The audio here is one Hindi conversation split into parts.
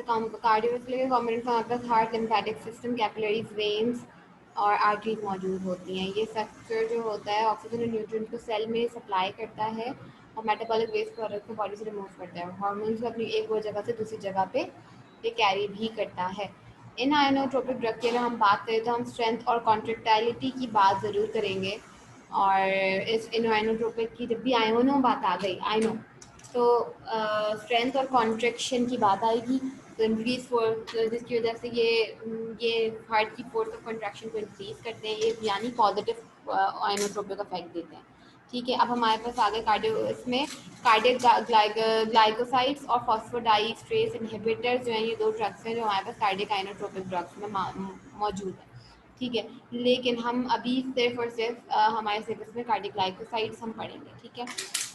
अच्छा कार्डियोवैस्कुलर कंपोनेंट्स में आपके पास heart, lymphatic system, capillaries, veins और आर्टरीज मौजूद होती हैं। ये स्ट्रक्चर जो होता है ऑक्सीजन और न्यूट्रिएंट्स को सेल में सप्लाई करता है और मेटाबॉलिक वेस्ट प्रोडक्ट को बॉडी से रिमूव करता है। हार्मोन्स को अपनी एक वो जगह से दूसरी जगह पे ये कैरी भी करता है। इन आयनोट्रोपिक ड्रग की अगर हम बात करें तो हम स्ट्रेंथ और कॉन्ट्रेक्टाइलिटी की बात ज़रूर करेंगे। और इस इन आयनोट्रोपिक की जब भी आयोनो बात आ गई आयनो तो स्ट्रेंथ और कॉन्ट्रैक्शन की बात आएगी। तो इंक्रीज फोर्स जिसकी वजह से ये हार्ट की फोर्स ऑफ कॉन्ट्रैक्शन को इंक्रीज करते हैं, ये यानी पॉजिटिव आयनोट्रोपिक इफेक्ट देते हैं। ठीक है, अब हमारे पास आगे कार्डियो इसमें कार्डियक ग्लाइकोसाइड्स और फॉस्फोडाइस्ट्रेस इनहिबिटर्स जो हैं, ये दो ड्रग्स हैं जो हमारे पास कार्डियक आयनोट्रोपिक ड्रग्स में मौजूद है। ठीक है, लेकिन हम अभी सिर्फ और सिर्फ हमारे सिलेबस में कार्डियक ग्लाइकोसाइड्स हम पढ़ेंगे। ठीक है,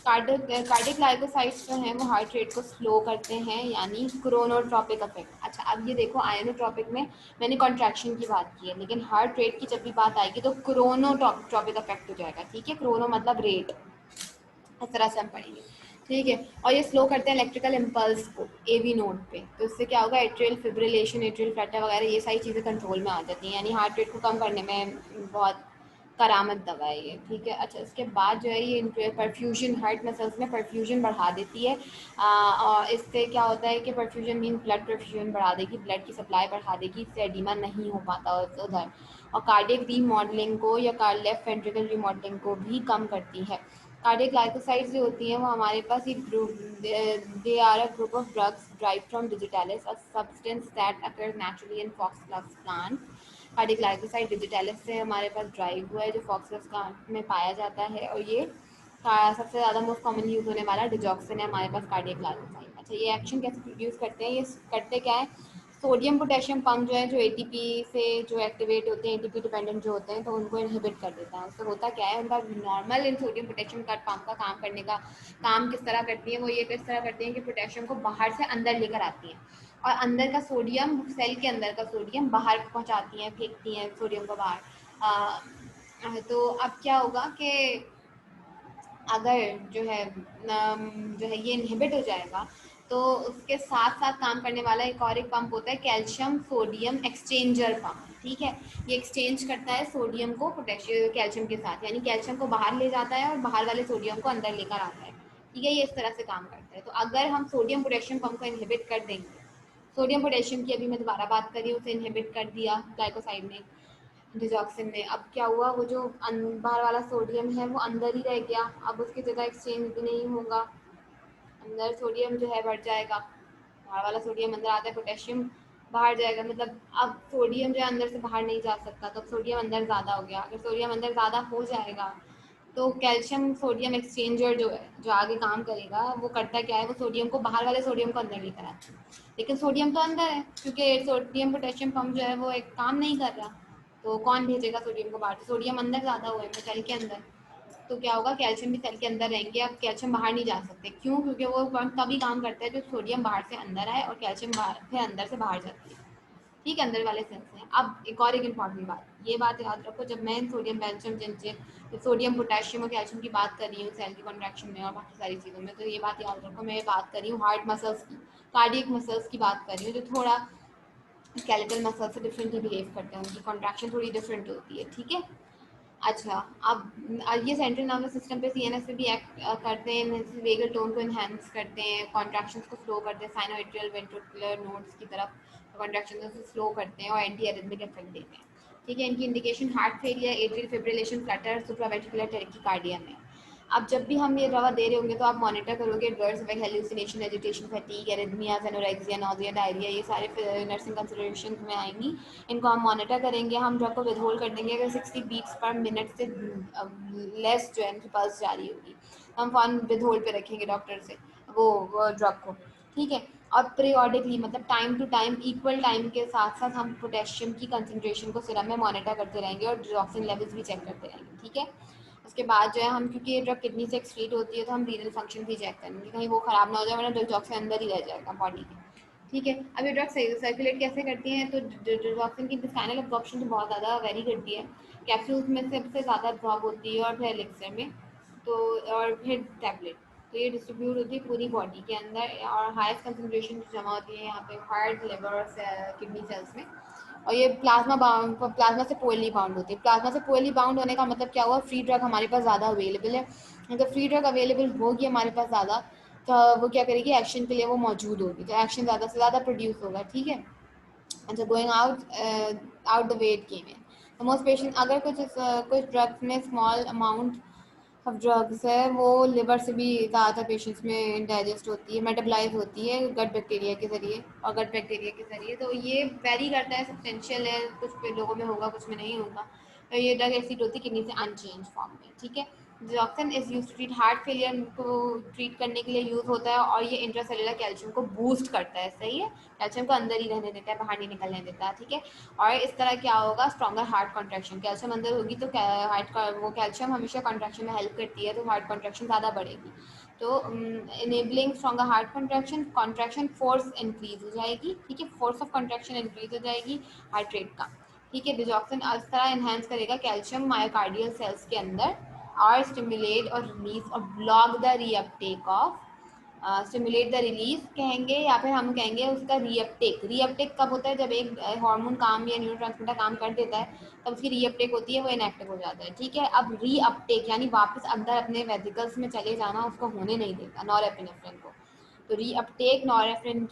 कार्डियक ग्लाइकोसाइड्स जो हैं वो हार्ट रेट को स्लो करते हैं, यानी क्रोनोट्रॉपिक इफेक्ट। अच्छा, अब ये देखो आयनोट्रॉपिक में मैंने कॉन्ट्रैक्शन की बात की है, लेकिन हार्ट रेट की जब भी बात आएगी तो क्रोनोट्रॉपिक इफेक्ट हो जाएगा। ठीक है, क्रोनो मतलब रेट, इस तरह से हम पढ़ेंगे। ठीक है, और ये स्लो करते हैं इलेक्ट्रिकल इम्पल्स को एवी नोड पे। तो इससे क्या होगा, एट्रियल फिब्रिलेशन, एट्रियल फ्लटर वगैरह ये सारी चीज़ें कंट्रोल में आ जाती हैं, यानी हार्ट रेट को कम करने में बहुत करामत दवा है ये। ठीक है, अच्छा इसके बाद जो है ये परफ्यूजन, हार्ट मसल्स में परफ्यूजन बढ़ा देती है। और इससे क्या होता है कि परफ्यूजन मीन ब्लड परफ्यूजन बढ़ा देगी, ब्लड की सप्लाई बढ़ा देगी, इससे एडिमा नहीं हो पाता उधर। और कार्डियक रीमॉडलिंग को या लेफ्ट वेंट्रिकल रीमॉडलिंग को भी कम करती है। कार्डियक ग्लाइकोसाइड्स जो होती हैं वो हमारे पास एक group, they are a group of drugs derived from digitalis, a substance that occurs naturally in foxglove plant. Cardiac glycoside digitalis से हमारे पास ड्राइव हुआ है, जो फॉक्सग्लॉस प्लांट में पाया जाता है। और ये सबसे ज़्यादा मोस्ट कॉमन यूज़ होने वाला डिजॉक्सिन है हमारे पास कार्डियक ग्लाइकोसाइड। अच्छा, ये एक्शन कैसे प्रोड्यूस करते हैं, ये करते क्या है, सोडियम पोटेशियम पंप जो है, जो एटीपी से जो एक्टिवेट होते हैं, एटीपी डिपेंडेंट जो होते हैं, तो उनको इनहिबिट कर देता है। उससे होता क्या है, उनका नॉर्मल इन सोडियम पोटेशियम का पंप का काम करने का काम किस तरह करती है, वो ये किस तरह करती है कि पोटेशियम को बाहर से अंदर लेकर आती है और अंदर का सोडियम, सेल के अंदर का सोडियम बाहर पहुंचाती हैं, फेंकती हैं सोडियम को बाहर। तो अब क्या होगा कि अगर जो है ये इनहिबिट हो जाएगा, तो उसके साथ साथ काम करने वाला एक और एक पंप होता है, कैल्शियम सोडियम एक्सचेंजर पंप। ठीक है, ये एक्सचेंज करता है सोडियम को पोटेशियम कैल्शियम के साथ, यानी कैल्शियम को बाहर ले जाता है और बाहर वाले सोडियम को अंदर लेकर आता है। ठीक है, ये इस तरह से काम करता है। तो अगर हम सोडियम पोटेशियम पंप को इनहिबिट कर देंगे, सोडियम पोटेशियम की अभी मैं दोबारा बात कर रही हूँ, उसे इनहिबिट कर दिया ग्लाइकोसाइड ने, डिजॉक्सिन ने, अब क्या हुआ, वो जो बाहर वाला सोडियम है वो अंदर ही रह गया, अब उसकी जगह एक्सचेंज भी नहीं होगा, अंदर सोडियम जो है बढ़ जाएगा, बाहर वाला सोडियम अंदर आता है, पोटेशियम बाहर जाएगा, मतलब अब सोडियम जो है अंदर से बाहर नहीं जा सकता, तो सोडियम अंदर ज़्यादा हो गया। अगर सोडियम अंदर ज़्यादा हो जाएगा तो कैल्शियम सोडियम एक्सचेंजर जो है, जो आगे काम करेगा, वो करता क्या है, वो सोडियम को, बाहर वाले सोडियम को अंदर लेकर आता है, लेकिन सोडियम तो अंदर है, क्योंकि सोडियम पोटेशियम पंप जो है वो एक काम नहीं कर रहा, तो कौन भेजेगा सोडियम को बाहर, तो सोडियम अंदर ज़्यादा हुआ है सेल के अंदर, तो क्या होगा, कैल्शियम भी सेल के अंदर रहेंगे। अब कैल्शियम बाहर नहीं जा सकते, क्यों, क्योंकि वो पंप तभी काम करता है जब सोडियम बाहर से अंदर आए और कैल्शियम फिर अंदर से बाहर जाती है। ठीक है, अंदर वाले सेल से। अब एक और एक इम्पॉर्टेंट बात, ये बात याद रखो, जब मैं सोडियम कैल्शियम जिनसे सोडियम पोटेशियम और कैल्शियम की बात कर रही हूँ सेल की कॉन्ट्रैक्शन में और बाकी सारी चीज़ों में, तो ये बात याद रखो, मैं ये बात कर रही हूँ हार्ट मसल्स की, कार्डियक मसल्स की बात कर रही हूँ, जो थोड़ा स्केलेटल मसल से डिफरेंटली बिहेव करते हैं, उनकी कॉन्ट्रैक्शन थोड़ी डिफरेंट होती है। ठीक है, अच्छा, अब ये सेंट्रल नर्वस सिस्टम पे, सीएनएस पे भी एक्ट करते हैं, वेगल टोन को इन्हेंस करते हैं, कॉन्ट्रैक्शंस को स्लो करते हैं, साइनोएट्रियल वेंट्रिकुलर नोड्स की तरफ कॉन्ट्रैक्शन को स्लो करते हैं और एंटी एरिथमिक इफेक्ट देते हैं। ठीक है, इनकी indication heart failure, atrial fibrillation, Flutter, supraventricular tachycardia में। अब जब भी हम ये दवा दे रहे होंगे तो आप मॉनिटर करोगे drugs effect, hallucination, agitation, fatigue, arrhythmias, anorexia, nausea, diarrhoea, ये सारे नर्सिंग कंसिडरेशन में आएंगी। इनको हम मॉनिटर करेंगे, हम ड्रग को विदहोल्ड कर देंगे अगर 60 बीट्स पर मिनट से लेस जो है इनकी पल्स जारी होगी, हम फ़ौरन विदहोल्ड पे रखेंगे डॉक्टर से वो ड्रग को। ठीक है, और पीरियोडिकली, मतलब time to time, equal time के साथ साथ हम पोटेशियम की कंसनट्रेशन को सिरम में मॉनिटर करते रहेंगे और डिजॉक्सिन लेवल्स भी चेक करते रहेंगे। ठीक है, उसके बाद जो है हम, क्योंकि ये ड्रग किडनी से एक्सक्रीट होती है, तो हम रीनल फंक्शन भी चेक करेंगे, कहीं वो ख़राब ना हो जाए, वरना डिजॉक्सिन अंदर ही रह जाएगा बॉडी के। ठीक है, अब ये ड्रग सर्कुलेट कैसे करती हैं, तो डिजॉक्सिन की इंटेस्टाइनल एब्जॉर्प्शन तो बहुत ज़्यादा वेरी करती है, कैप्सूल्स में सबसे ज़्यादा एब्जॉर्ब होती है और फिर एलिक्सर में, तो और फिर टैबलेट। तो ये डिस्ट्रीब्यूट होती है पूरी बॉडी के अंदर, और हाईएस्ट कंसंट्रेशन जमा होती है यहाँ पे हार्ट, लिवर और किडनी सेल्स में। और ये प्लाज्मा से पोअरली बाउंड होती है। प्लाज्मा से पोअरली बाउंड होने का मतलब क्या हुआ, फ्री ड्रग हमारे पास ज़्यादा अवेलेबल है। अगर फ्री ड्रग अवेलेबल होगी हमारे पास ज़्यादा, तो वो क्या करेगी, एक्शन के लिए वो मौजूद होगी, तो एक्शन ज़्यादा से ज़्यादा प्रोड्यूस होगा। ठीक है, अच्छा going out the wait game in the most patient, अगर कुछ ड्रग्स में स्मॉल अमाउंट ऑफ ड्रग्स है वो लिवर से भी ज़्यादातर पेशेंट्स में डाइजेस्ट होती है, मेटाबलाइज होती है गट बैक्टीरिया के ज़रिए और गट बैक्टीरिया के ज़रिए। तो ये वेरी करता है, सब्सटेंशियल है, कुछ लोगों में होगा कुछ में नहीं होगा। तो ये ड्रग एसिड होती है किडनी से अनचेंज फॉर्म में। ठीक है, digoxin is use to treat heart failure को ट्रीट करने के लिए यूज़ होता है, और ये इंट्रासेलुलर कैल्शियम को बूस्ट करता है। सही है, कैल्शियम को अंदर ही रहने देता है, बाहर नहीं निकलने देता। ठीक है, और इस तरह क्या होगा, स्ट्रॉन्गर हार्ट कॉन्ट्रैक्शन, कैल्शियम अंदर होगी तो हार्ट का वो कैल्शियम हमेशा कॉन्ट्रैक्शन में हेल्प करती है, तो हार्ट कॉन्ट्रैक्शन ज़्यादा बढ़ेगी। तो enabling stronger heart contraction force increase हो जाएगी। ठीक है, फोर्स ऑफ कॉन्ट्रैक्शन इंक्रीज हो जाएगी हार्ट रेट का। ठीक है, डिजॉक्सिन इस तरह इन्हेंस करेगा कैल्शियम मायोकार्डियल सेल्स के अंदर, और स्टिमुलेट और रिलीज और block the reuptake of, stimulate the release कहेंगे, या फिर हम कहेंगे उसका रीअपटेक। रीअपटेक कब होता है, जब एक हार्मोन काम या न्यूरोट्रांसमीटर काम कर देता है तब उसकी रीअपटेक होती है, वो इनएक्टिव हो जाता है। ठीक है, अब रीअपटेक यानी वापस अंदर अपने वेसिकल्स में चले जाना, उसको होने नहीं देता नॉरएपिनेफ्रिन को। तो रीअपटेक नॉरएपिनेफ्रिन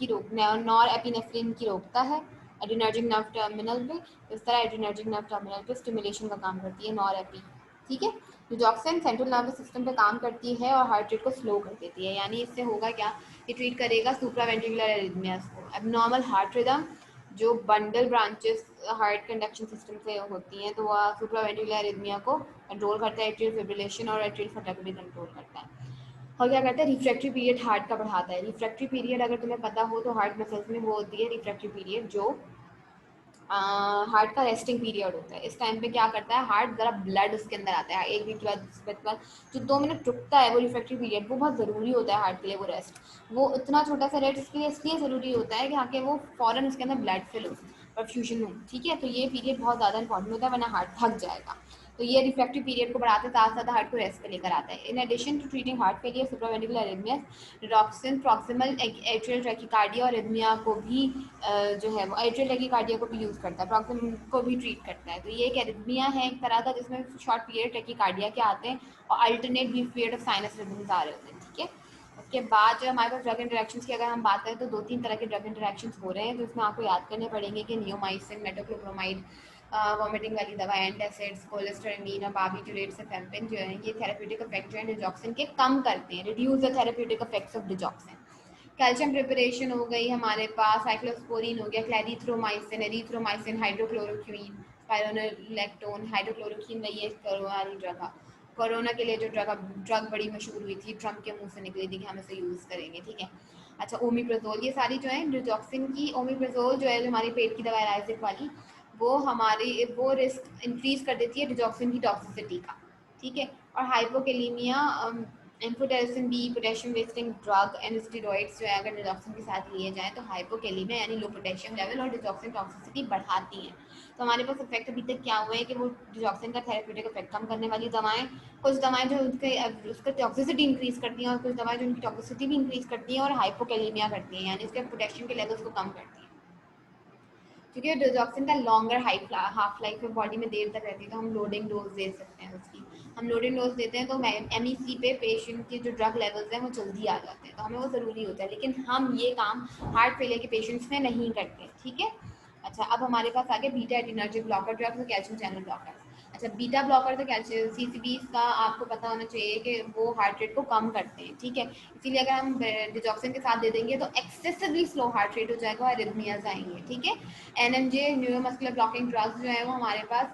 की रोकता है एड्रेनर्जिक नर्व टर्मिनल पे। इस तरह एड्रेनर्जिक नर्व टर्मिनल पे स्टिमुलेशन का काम करती है नॉरएपी। ठीक है, डिजॉक्सिन सेंट्रल नर्वस सिस्टम पे काम करती है और हार्ट रेट को स्लो कर देती है। यानी इससे होगा क्या, ये ट्रीट करेगा सुप्रावेंट्रिकुलर एरिथमियास को, एबनॉर्मल हार्ट रिदम जो bundle branches heart conduction system से होती हैं, तो वह सुप्रावेंट्रिकुलर एरिथमिया को कंट्रोल करता है, एट्रियल फिब्रिलेशन और एट्रियल फटा को भी कंट्रोल करता है। और क्या करता है, रिफ्रैक्टरी पीरियड हार्ट का बढ़ाता है। रिफ्रैक्टरी पीरियड अगर तुम्हें पता हो तो हार्ट मसल्स में वो होती है रिफ्रैक्टरी पीरियड, जो हार्ट का रेस्टिंग पीरियड होता है। इस टाइम पे क्या करता है, हार्ट ज़रा ब्लड उसके अंदर आता है, 1 मिनट के बाद जो 2 मिनट रुकता है वो रिफ्रैक्टरी पीरियड, वो बहुत ज़रूरी होता है हार्ट के लिए। वो रेस्ट, वो इतना छोटा सा रेस्ट इसके लिए इसलिए ज़रूरी होता है कि आके वो फ़ौरन उसके अंदर ब्लड फिल हो, परफ्यूजन हो। ठीक है, तो ये पीरियड बहुत ज़्यादा इंपॉर्टेंट होता है, वरना हार्ट थक जाएगा। तो ये रिफ्रैक्टरी पीरियड को बढ़ाते साथ साथ हार्ट को रेस्ट पे लेकर आता है। In addition to treating heart failure, supraventricular arrhythmias, digoxin proximal atrial tachycardia और एरिथमिया को भी जो है वो एट्रियल टैकीकार्डिया को भी यूज़ करता है, प्रॉक्सिम को भी ट्रीट करता है। तो ये एक एरिथमिया है एक तरह का, जिसमें शॉर्ट पीरियड टैकीकार्डिया के आते हैं और alternate brief period of sinus rhythms आ रहे होते हैं। ठीक है, उसके बाद जो हमारे पास ड्रग इंटरेक्शंस की अगर हम बात करें तो 2-3 तरह के ड्रग इंटरेक्शंस हो रहे हैं, तो इसमें आपको याद करने पड़ेंगे कि नियोमाइसिन, मेटोक्लोप्रोमाइड, वॉमिटिंग वाली दवा, एंटासिड्स, कोलेस्टेरोनिन और बार्बिट्यूरेट, सेफेम्पिन जो है ये थेरेप्यूटिक इफेक्ट जो है डिजॉक्सिन के कम करते हैं, reduce the therapeutic effects of digoxin. Calcium preparation हो गई हमारे पास, साइक्लोस्पोरिन हो गया, क्लैरिथ्रोमाइसिन, एरिथ्रोमाइसिन, हाइड्रोक्लोरोक्विन, स्पाइरोलेक्टोन, हाइड्रोक्लोरोक्विन, वही है कोरोना वाली ड्रग। कोरोना के लिए जो ड्रग बड़ी मशहूर हुई थी, ट्रम्प के मुंह से निकली थी कि हम इसे यूज़ करेंगे। ठीक है, अच्छा ओमिप्राजोल, ये सारी जो है डिजॉक्सिन की, ओमिप्राजोल जो है जो हमारी पेट की दवा है राइजिक वाली, वो हमारी वो रिस्क इंक्रीज कर देती है डिजॉक्सिन की टॉक्सिसिटी का। ठीक है, और hypokalemia, amphotericin B, potassium wasting drug and steroids जो है अगर डिजॉक्सिन के साथ लिए जाएँ तो हाइपोकेलीमिया यानी लो पोटेशियम लेवल और डिजॉक्सिन टॉक्सिसिटी बढ़ाती हैं। तो हमारे पास इफेक्ट अभी तक क्या हुआ है कि वो डिजॉक्सिन का थेरेप्यूटिक इफेक्ट कम करने वाली दवाएं, कुछ दवाएं जो उसका टॉक्सिसिटी इंक्रीज करती हैं, और कुछ दवाएं जो उनकी टॉक्सिसिटी भी इंक्रीज करती हैं और हाइपोकेलीमिया करती हैं, यानी उसके पोटेशियम के लेवल्स को कम करती हैं। क्योंकि डिजॉक्सिन का लॉन्गर हाफ लाइफ में बॉडी में देर तक रहती है, तो हम लोडिंग डोज दे सकते हैं उसकी। हम लोडिंग डोज देते हैं तो MEC पे पेशेंट के जो ड्रग लेवल्स हैं वो जल्दी आ जाते हैं, तो हमें वो ज़रूरी होता है, लेकिन हम ये काम हार्ट फेलियर के पेशेंट्स में नहीं करते। ठीक है, अच्छा अब हमारे पास आगे बीटा एडिनर्जिक ब्लॉकर ड्रग्स और कैल्शियम चैनल ब्लॉकर। अच्छा बीटा ब्लॉकर तो कैल्शियम CCBs का आपको पता होना चाहिए कि वो हार्ट रेट को कम करते हैं। ठीक है, इसीलिए अगर हम डिजॉक्सिन के साथ दे देंगे तो एक्सेसिवली स्लो हार्ट रेट हो जाएगा और एरिथमियाज आएंगे। ठीक है, NMJ न्यूरोमस्कुलर ब्लॉकिंग ड्रग्स जो है वो हमारे पास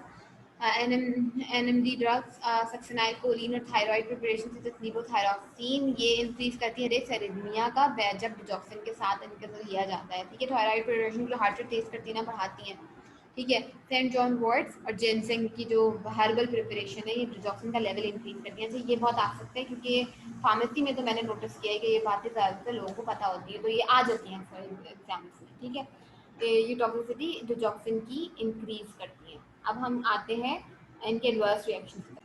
NMD ड्रग्स, सक्सेनाइल कोलिन और थायराइड प्रिपरेशन से लेवोथायरोक्सिन, ये इंक्रीज करती है रिस्क एरिथमिया का जब डिजॉक्सिन के साथ इनके साथ लिया जाता है। ठीक है, थायराइड प्रिपरेशन को हार्ट रेट तेज करती है ना, बढ़ाती है। ठीक है, सेंट जॉन वर्ड्स और जेनसेंग की जो हर्बल प्रिपरेशन है ये डिजॉक्सिन का लेवल इंक्रीज करती है। अच्छा ये बहुत आ सकते हैं क्योंकि फार्मेसी में तो मैंने नोटिस किया है कि ये बातें ज़्यादातर लोगों को पता होती है, तो ये आ जाती हैं एग्जाम्स में। ठीक है, ये टॉक्सिसिटी डिजॉक्सिन की इंक्रीज करती है। अब हम आते हैं इनके एडवर्स रिएक्शंस पर।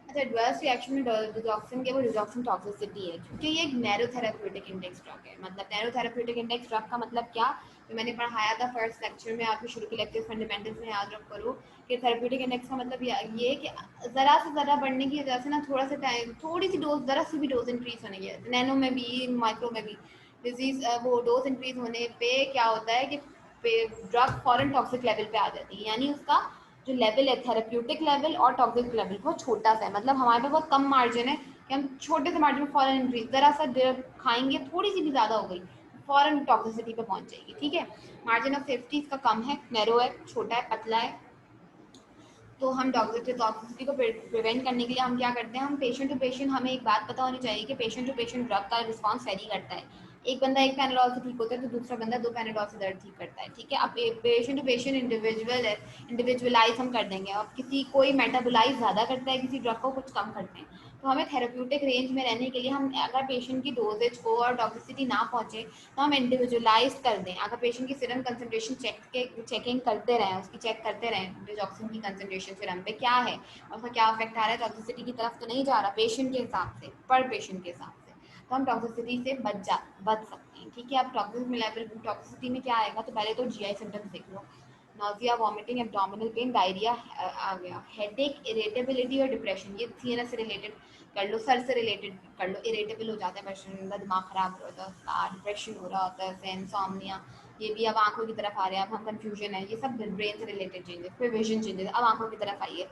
अच्छा, एडवर्स रिएक्शन में डिजॉक्सिन के वो डिजॉक्सिन टॉक्सिसिटी है, क्योंकि ये एक नैरो थेराप्यूटिक इंडेक्स ड्रग है। मतलब नैरो थेराप्यूटिक इंडेक्स ड्रग का मतलब क्या, जो मैंने पढ़ाया था फर्स्ट लेक्चर में, आपके शुरू के लेक्चर फंडामेंटल्स में याद रख करो कि थेराप्यूटिक इंडेक्स का मतलब ये कि ज़रा से ज़रा बढ़ने की वजह से ना थोड़ा सा टाइम, थोड़ी सी डोज, ज़रा सी भी डोज इंक्रीज होने की, नैनो में भी माइक्रो में भी डिजीज, वो डोज इंक्रीज होने पे क्या होता है कि ड्रग फॉरन टॉक्सिक लेवल पे आ जाती है, यानी उसका जो लेवल है थेरेप्यूटिक लेवल और टॉक्सिक लेवल बहुत छोटा सा है। मतलब हमारे पास बहुत कम मार्जिन है कि हम छोटे से मार्जिन में फॉरन इंक्रीज, जरा सा खाएंगे थोड़ी सी भी ज़्यादा हो गई, फॉरन टॉक्सिसिटी पे पहुंच जाएगी। ठीक है, मार्जिन ऑफ सेफ्टी इसका कम है, नैरो है, छोटा है, पतला है। तो हम टॉक्सिसिटी को प्रिवेंट करने के लिए हम क्या करते हैं, हम पेशेंट टू पेशेंट, हमें एक बात पता होनी चाहिए कि पेशेंट टू पेशेंट ड्रग का रिस्पांस वेरी करता है। एक बंदा एक पैनाडोल से ठीक होता है तो दूसरा बंदा दो पैनाडोल से दर्द ठीक करता है। ठीक है, अब पेशेंट टू पेशेंट इंडिविजुअलाइज हम कर देंगे। अब किसी कोई मेटाबोलाइज ज़्यादा करता है, किसी ड्रग को कुछ कम करते हैं। तो हमें थेरेप्यूटिक रेंज में रहने के लिए हम अगर पेशेंट की डोजेज को और टॉक्सिसिटी ना पहुंचे तो हम इंडिविजुअलाइज कर दें। अगर पेशेंट की सीरम कंसंट्रेशन चेकिंग करते रहें, उसकी चेक करते रहें, डिजॉक्सिन की कंसंट्रेशन सीरम पे क्या है और उसका क्या इफेक्ट आ रहा है, टॉक्सिसिटी की तरफ तो नहीं जा रहा पेशेंट के हिसाब से, पर पेशेंट के हिसाब से, तो हम टॉक्सिसिटी से बच सकते हैं। ठीक है, अब टॉक्सिसिटी में क्या आएगा, तो पहले तो जीआई सिम्टम्स देख लो। Nausea, vomiting, abdominal pain, diarrhea आ गया, हेडेक, इरिटेबिलिटी और डिप्रेशन, ये सीएनएस से रिलेटेड कर लो, सर से रिलेटेड कर लो, इरिटेबल हो जाता है पर्सन, दिमाग खराब हो रहा होता है, डिप्रेशन हो रहा होता है, इंसोम्निया, ये भी अब आंखों की तरफ आ रहे हैं, अब हम कंफ्यूजन है, ये सब ब्रेन से रिलेटेड चेंजेस। फिर विजन चेंजेस, अब आंखों की तरफ आइए,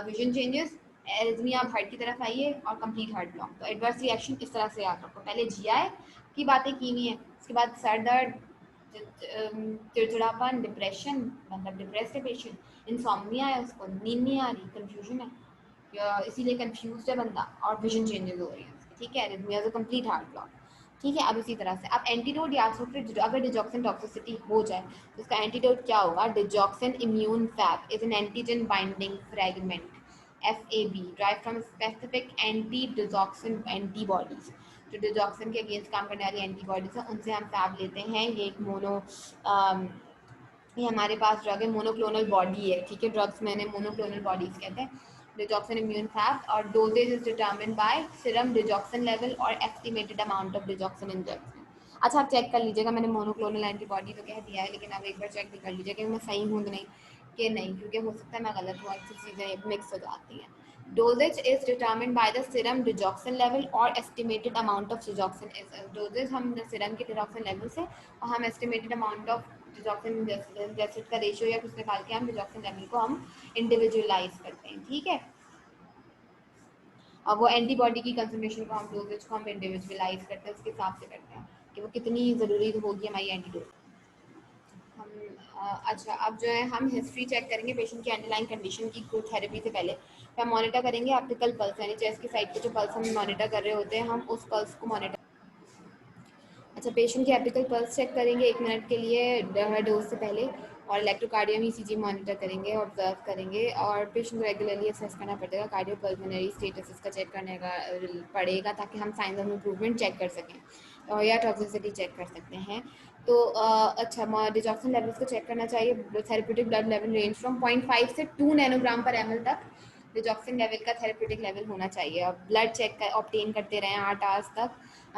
विजन चेंजेस, एरिथमिया, अब हार्ट की तरफ आइए, और कंप्लीट हार्ट ब्लॉक। तो एडवर्स रिएक्शन इस तरह से याद रखो, पहले जीआई की बातें की हुई है, उसके बाद सर दर्द, चिड़चिड़ापन, डिप्रेशन, मतलब डिप्रेस है पेशेंट, इंसोम्निया है, उसको नींद नहीं आ रही, कंफ्यूजन है, इसीलिए कंफ्यूज है बंदा, और विजन चेंजेस हो रही है उसकी। ठीक है, एरिथमिया तो कंप्लीट हार्ट ब्लॉक। ठीक है, अब इसी तरह से अब एंटीडोट याद रखो, फिर अगर डिजॉक्सिन टॉक्सिसिटी हो जाए तो उसका एंटीडोट क्या होगा, digoxin immune fab is an antigen binding fragment, FAB, drive from specific anti digoxin antibodies. जो डिजॉक्सिन के अगेंस्ट काम करने वाली एंटीबॉडीज है उनसे हम फैब लेते हैं। ये एक ये हमारे पास ड्रग है, मोनोक्लोनल बॉडी है। ठीक है, ड्रग्स मैंने मोनोक्लोनल बॉडीज कहते हैं, डिजॉक्सिन इम्यून फैब, और dosage is determined by serum digoxin level और estimated amount of digoxin injection. अच्छा, आप चेक कर लीजिएगा, मैंने मोनोक्लोनल एंटीबॉडी तो कह दिया है, लेकिन आप एक बार चेक भी कर लीजिएगा कि मैं सही हूँ कि नहीं, क्योंकि हो सकता है मैं गलत हूँ, अच्छी चीज़ें मिक्स हो जाती हैं। Dosage is determined by the serum digoxin level or estimated amount of digoxin is dosage हम serum के digoxin level से और हम estimated amount of digoxin जैसे का रेशियो या कुछ निकाल के हम digoxin level को हम इंडिविजुअलाइज करते हैं। ठीक है, और वो एंटीबॉडी की कंसंट्रेशन को हम डोजेज को हम इंडिविजुअलाइज करते हैं, उसके हिसाब से करते हैं कि वो कितनी ज़रूरी होगी हमारी एंटीडोट। हम अच्छा, अब जो है हम हिस्ट्री चेक करेंगे पेशेंट की अंडरलाइन कंडीशन की थेरेपी से पहले। हम मॉनिटर करेंगे एपिकल पल्स, यानी चेस्ट की साइड पे जो पल्स हम मॉनिटर कर रहे होते हैं, हम उस पल्स को मॉनिटर। अच्छा, पेशेंट की एपिकल पल्स चेक करेंगे 1 मिनट के लिए डोज से पहले, और इलेक्ट्रोकार्डियम ECG मॉनिटर करेंगे, ऑब्जर्व करेंगे, और पेशेंट को रेगुलरली असेस करना पड़ेगा, कार्डियो पल्मोनरी स्टेटस इसका चेक करने का पड़ेगा ताकि हम साइंस ऑफ इम्प्रूवमेंट चेक कर सकें, और या टॉक्सिसिटी चेक कर सकते हैं। तो अच्छा, डिजॉक्सिन लेवल्स को चेक करना चाहिए। Therapeutic blood level range from 0.5 से 2 नैनोग्राम पर ml तक डिजॉक्सिन लेवल का थेरेप्यूटिक लेवल होना चाहिए। अब ब्लड चेक ऑब्टेन करते रहें 8 आवर्स तक,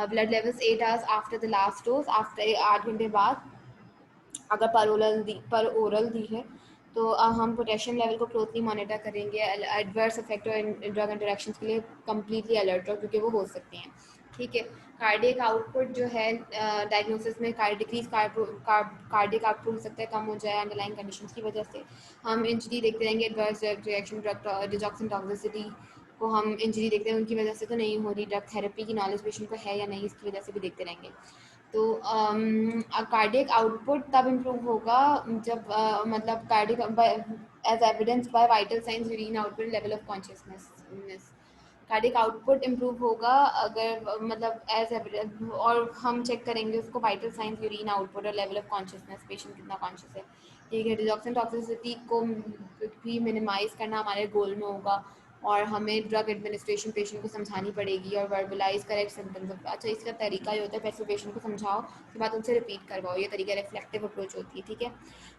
blood levels 8 hours after the last dose, after 8 घंटे बाद अगर पर ओरल दी है तो हम पोटेशियम लेवल को क्लोजली मॉनिटर करेंगे। एडवर्स इफेक्ट और ड्रग इंटरेक्शंस के लिए कम्प्लीटली अलर्ट रहो क्योंकि वो हो सकते हैं। ठीक है, कार्डियक आउटपुट जो है डायग्नोसिस में डिक्रीज कार्डियक आउटपुट हो सकता है, कम हो जाए अंडरलाइन कंडीशंस की वजह से। हम इंजरी देखते रहेंगे, adverse reaction drug digoxin toxicity को हम इंजरी देखते हैं, उनकी वजह से तो नहीं हो रही, ड्रग थेरेपी की नॉलेज पेशेंट को है या नहीं इसकी वजह से भी देखते रहेंगे। तो कार्डियक आउटपुट तब इम्प्रूव होगा जब मतलब cardiac as evidence by vital signs, urine output, level of consciousness. Cardiac output improve होगा अगर मतलब एज एविडेंस, और हम चेक करेंगे उसको वाइटल साइंस, यूरिन आउटपुट और लेवल ऑफ कॉन्शियसनेस, पेशेंट कितना कॉन्शियस है। ठीक है, डिजॉक्सिन टॉक्सिसिटी को भी मिनिमाइज करना हमारे गोल में होगा, और हमें ड्रग एडमिनिस्ट्रेशन पेशेंट को समझानी पड़ेगी और वर्बलाइज करेक्ट सिम्टम्स। अच्छा, इसका तरीका ये होता है पहले पेशेंट को समझाओ, उसके बाद उनसे रिपीट करवाओ, ये तरीका रिफ्लेक्टिव अप्रोच होती है। ठीक है,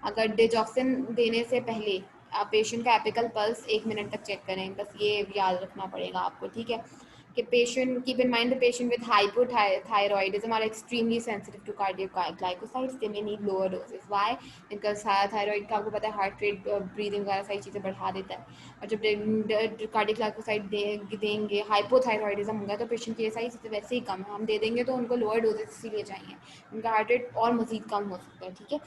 अगर डिजॉक्सिन देने से पहले पेशेंट का एपिकल पल्स 1 मिनट तक चेक करें, बस ये याद रखना पड़ेगा आपको, ठीक है। कि patient keep in mind the patient with hypothyroidism are extremely sensitive to cardiac glycosides, they may need lower doses. Why? Because thyroid का आपको पता है हार्ट रेट, ब्रीदिंग वगैरह सारी चीज़ें बढ़ा देता है, और जब कार्डियक ग्लाइकोसाइड देंगे, हाइपोथायरॉइडिज्म होगा तो पेशेंट की ये सारी चीज़ें वैसे ही कम है, हम दे देंगे तो उनको लोअर डोजेस इसीलिए चाहिए, उनका हार्ट रेट और मज़ीद कम हो सकता है, ठीक है।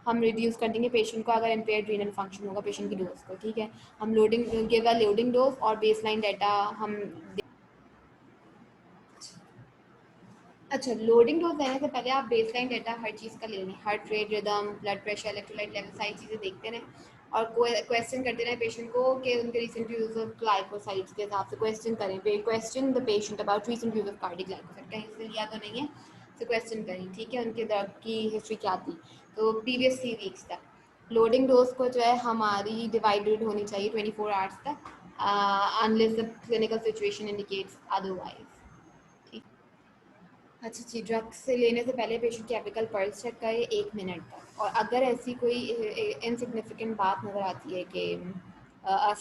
हम रिड्यूस कर देंगे पेशेंट को अगर इम्पेयर्ड रीनल फंक्शन होगा पेशेंट की डोज को, ठीक है। हम गिव अ लोडिंग डोज और बेसलाइन डाटा हम। अच्छा, लोडिंग डोज देने से पहले आप बेसलाइन डाटा हर चीज़ का ले लें, heart rate, rhythm, blood pressure, electrolyte level, सारी चीज़ें देखते रहें, और क्वेश्चन करते रहें पेशेंट को कि उनके रिसेंट यूज ऑफ ग्लाइकोसाइड्स के हिसाब से क्वेश्चन करें, question the patient about recent use of cardiac glycoside, कहीं से लिया तो नहीं है, तो क्वेश्चन करें, ठीक है। उनके दर्द की हिस्ट्री क्या थी, तो प्रीवियस 3 वीक्स तक। लोडिंग डोज को जो है हमारी डिवाइडेड होनी चाहिए 24 आवर्स तक, unless the clinical situation indicates otherwise. अच्छा जी, ड्रग्स से लेने से पहले पेशेंट की एपिकल पल्स चेक करें 1 मिनट तक, और अगर ऐसी कोई इनसिग्निफिकेंट बात नज़र आती है कि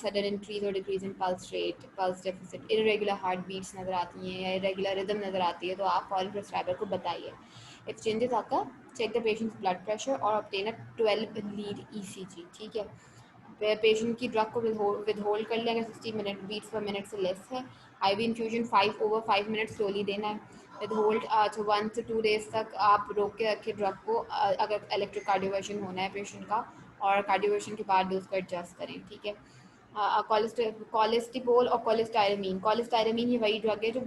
सडन इंक्रीज और decrease in pulse rate, pulse deficit, irregular heart beats नज़र आती हैं या इरेगुलर रिदम नज़र आती है, तो आप फॉरन प्रेस्क्राइबर को बताइए। इफ चेंजेस आकर check the patient's blood pressure और ऑब्टेन अ 12 लीड ECG, ठीक है। पेशेंट की ड्रग को विदहोल्ड कर लें अगर 60 मिनट बीट्स पर मिनट से लेस है। IV इन्फ्यूजन 5/5 मिनट स्लोली देना है। विदहोल्ड 1 से 2 डेज तक आप रोक के रखें ड्रग को, अगर इलेक्ट्रोकार्डियोवर्शन होना है पेशेंट का, और कार्डियोवर्शन के बाद डोज को एडजस्ट करें, ठीक है। कोलेस्टिपोल और कोलेस्टायरामीन ये वही ड्रग है जो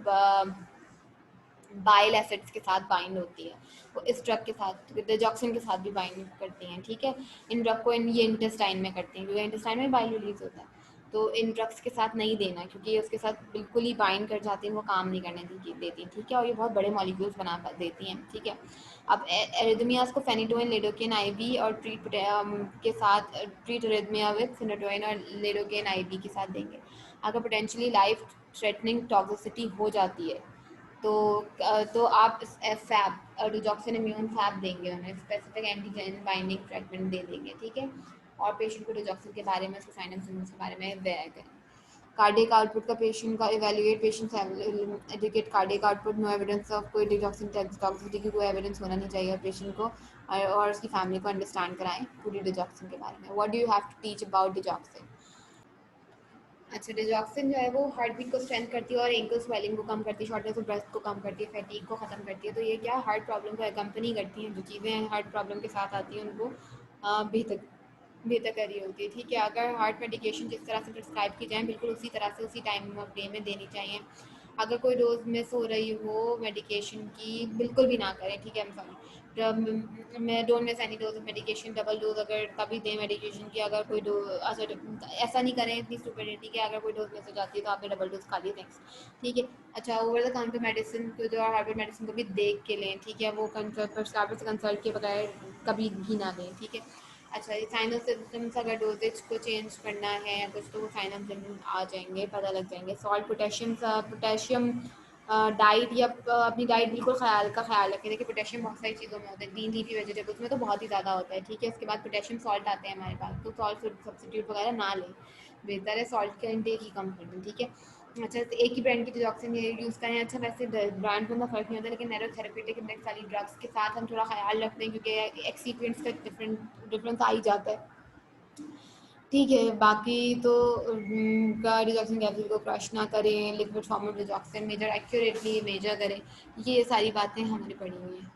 बाइल एसिड्स के साथ बाइंड होती है, वो इस ड्रग के साथ डिजॉक्सिन के साथ भी बाइंड करती हैं, ठीक है। इन ड्रग को ये इंटेस्टाइन में करती हैं क्योंकि इंटेस्टाइन में बाइल रिलीज होता है, तो इन ड्रग्स के साथ नहीं देना क्योंकि ये उसके साथ बिल्कुल ही बाइंड कर जाती हैं, वो काम नहीं करने देती, ठीक है, और ये बहुत बड़े मॉलिक्यूल्स बना देती हैं, ठीक है। अब एरिथमियास को फेनिटोइन लेडोकेन IV और के साथ ट्रीट एरिथमिया विद फेनिटोइन और लेडोकेन IV के साथ देंगे। अगर पोटेंशियली लाइफ थ्रेटनिंग टॉक्सिसिटी हो जाती है तो आप फैब डिजॉक्सिन इम्यून फैब देंगे, उन्हें स्पेसिफिक एंटीजन बाइंडिंग फ्रेगमेंट दे देंगे, ठीक है। और पेशेंट को डिजॉक्सिन के बारे में, उसके साइन एंड सिम्टम्स के बारे में अवेयर करें। कार्डियक आउटपुट का पेशेंट का evaluate patient educate cardiac output, no evidence of कोई डिजॉक्सिन टॉक्सिसिटी की कोई एविडेंस होना नहीं चाहिए पेशेंट को, और उसकी फैमिली को अंडरस्टैंड कराएं पूरी डिजॉक्सिन के बारे में। What do you have to teach about digoxin? अच्छा, डिजॉक्सिन जो है वो हार्ट बीट को स्ट्रेंथ करती है और एंकल स्वेलिंग को कम करती है, शॉर्टनेस ऑफ ब्रेथ को कम करती है, फैटीग को ख़त्म करती है, तो ये क्या हार्ट प्रॉब्लम को अकम्पनी करती हैं, जो चीज़ें हार्ट प्रॉब्लम के साथ आती हैं उनको बेहतर बेहतर कर रही होती है, ठीक है। अगर हार्ट मेडिकेशन जिस तरह से प्रिस्क्राइब की जाए बिल्कुल उसी तरह से उसी टाइम ऑफ डे में देनी चाहिए। अगर कोई डोज मिस हो रही हो मेडिकेशन की बिल्कुल भी ना करें, ठीक है। I'm sorry, मैं don't miss any dose of medication. Double dose अगर तभी दें मेडिकेशन की अगर कोई अच्छा ऐसा नहीं करें, इतनी स्टूपिडिटी कि अगर कोई डोज मिस हो जाती है तो आपने डबल डोज खा लिया, थैंक्स, ठीक है। अच्छा, ओवर द काउंटर मेडिसिन को जो हार्ट मेडिसिन को भी देख के लें, ठीक है, वो कंसल्ट प्रिस्क्राइबर से कंसल्ट के बगैर कभी भी ना लें, ठीक है। अच्छा, ये साइन ऑफ सिम्टम्स अगर डोजेज को चेंज करना है या कुछ तो वो साइन ऑफ सिम्टम्स आ जाएंगे, पता लग जाएंगे। सॉल्ट, पोटेशियम डाइट या अपनी डाइट बिल्कुल ख्याल रखें। देखिए पोटेशियम बहुत सारी चीज़ों में होता है, ग्रीन लीफी वेजिटेबल्स में तो बहुत ही ज़्यादा होता है, ठीक है। इसके बाद पोटेशियम सॉल्ट आते हैं हमारे पास, तो सॉल्ट सब्सिट्यूट वगैरह ना लें, बेहतर है सॉल्ट का इंटेक ही कम कर दें, ठीक है। अच्छा, तो एक ही ब्रांड की डिजॉक्सिन यूज़ करें। अच्छा, वैसे ब्रांड में फ़र्क नहीं होता, लेकिन नैरो थेरेप्यूटिक इंडेक्स वाली ड्रग्स के साथ हम थोड़ा ख्याल रखते हैं क्योंकि एक्सीक्वेंट्स का डिफरेंस आ ही जाता है, ठीक है। बाकी तो डिजॉक्सिन कैप्सूल को क्रश ना करें, लिक्विड फॉर्म में डिजॉक्सिन मेजर एक्यूरेटली मेजर करें, ये सारी बातें हमारी पड़ी हुई हैं।